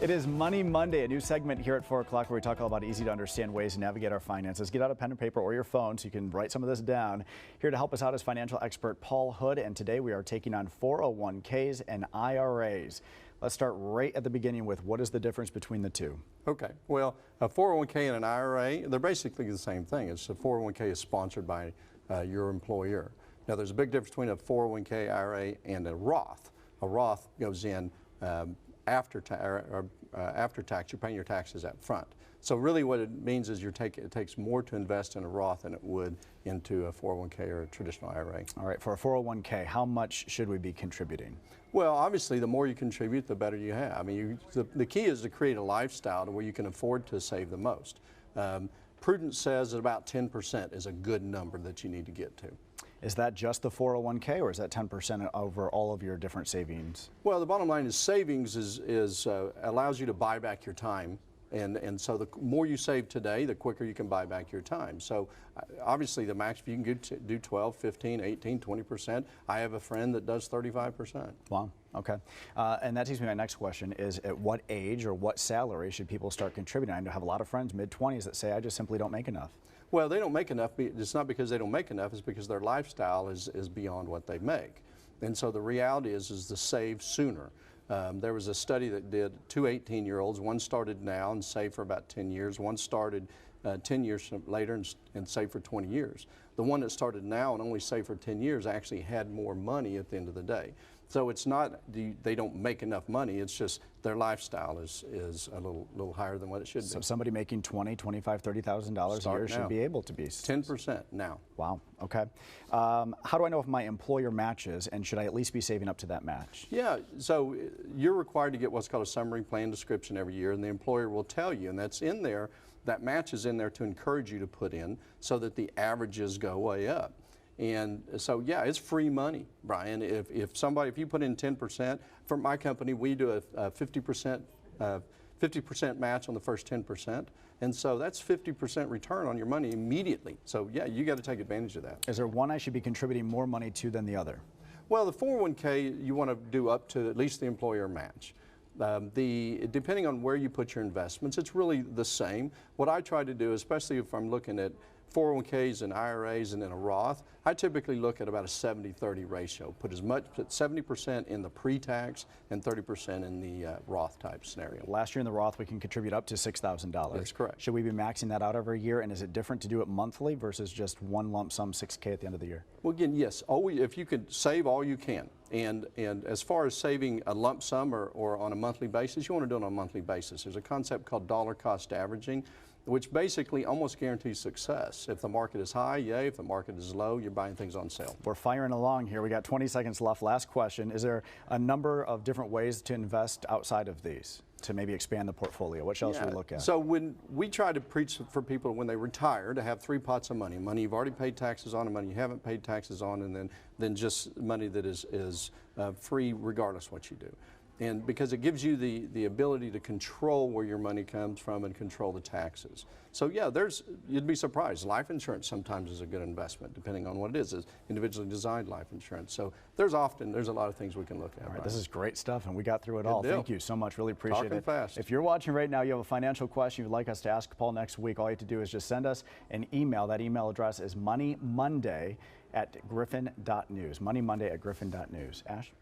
It is Money Monday, a new segment here at 4 o'clock where we talk all about easy to understand ways to navigate our finances. Get out a pen and paper or your phone so you can write some of this down. Here to help us out is financial expert Paul Hood, and today we are taking on 401ks and IRAs. Let's start right at the beginning with what is the difference between the two? Okay, well, a 401k and an IRA, they're basically the same thing. It's a 401k is sponsored by your employer. Now, there's a big difference between a 401k, IRA, and a Roth. A Roth goes in after tax. You're paying your taxes up front. So really what it means is it takes more to invest in a Roth than it would into a 401k or a traditional IRA. All right, for a 401k, how much should we be contributing? Well, obviously, the more you contribute, the better you have. I mean, the key is to create a lifestyle to where you can afford to save the most. Prudence says that about 10% is a good number that you need to get to. Is that just the 401k, or is that 10% over all of your different savings? Well, the bottom line is savings allows you to buy back your time. And so the more you save today, the quicker you can buy back your time. So obviously the max, if you can do 12, 15, 18, 20%. I have a friend that does 35%. Wow, okay. And that takes me to my next question is, at what age or what salary should people start contributing? I have a lot of friends, mid-20s, that say, I just simply don't make enough. Well, they don't make enough. It's not because they don't make enough, it's because their lifestyle is beyond what they make. And so the reality is to save sooner. There was a study that did two 18-year-olds. One started now and saved for about 10 years. One started 10 years later and saved for 20 years. The one that started now and only saved for 10 years actually had more money at the end of the day. So it's not they don't make enough money, it's just their lifestyle is a little higher than what it should be. So somebody making $20,000, $25,000, $30,000 a year should be able to be 10% now. Wow, okay. How do I know if my employer matches, and should I at least be saving up to that match? Yeah, so you're required to get what's called a summary plan description every year, and the employer will tell you, and that's in there, that match is in there to encourage you to put in so that the averages go way up. And so, yeah, it's free money, Brian. If you put in 10%, for my company, we do a 50% match on the first 10%. And so that's 50% return on your money immediately. So, yeah, you got to take advantage of that. Is there one I should be contributing more money to than the other? Well, the 401k, you want to do up to at least the employer match. Depending on where you put your investments, it's really the same. What I try to do, especially if I'm looking at 401ks and IRAs and then a Roth, I typically look at about a 70-30 ratio. Put 70% in the pre-tax and 30% in the Roth type scenario. Last year in the Roth, we can contribute up to $6,000. That's correct. Should we be maxing that out every year, and is it different to do it monthly versus just one lump sum $6K at the end of the year? Well, again, yes. If you could save all you can, and as far as saving a lump sum or on a monthly basis, you want to do it on a monthly basis. There's a concept called dollar cost averaging, which basically almost guarantees success. If the market is high, yay. If the market is low, you're buying things on sale. We're firing along here. We got 20 seconds left. Last question. Is there a number of different ways to invest outside of these to maybe expand the portfolio? What else should we look at? So when we try to preach for people when they retire to have 3 pots of money: money you've already paid taxes on, and money you haven't paid taxes on, and then just money that is free regardless what you do. And because it gives you the ability to control where your money comes from and control the taxes. So yeah, you'd be surprised. Life insurance sometimes is a good investment, depending on what it is. It's individually designed life insurance. So there's a lot of things we can look at. All right, this is great stuff, and we got through it all. Thank you so much. Really appreciate Talking it. Fast. If you're watching right now, you have a financial question you'd like us to ask Paul next week, all you have to do is just send us an email. That email address is moneymonday@griffin.news. moneymonday@griffin.news. Ash?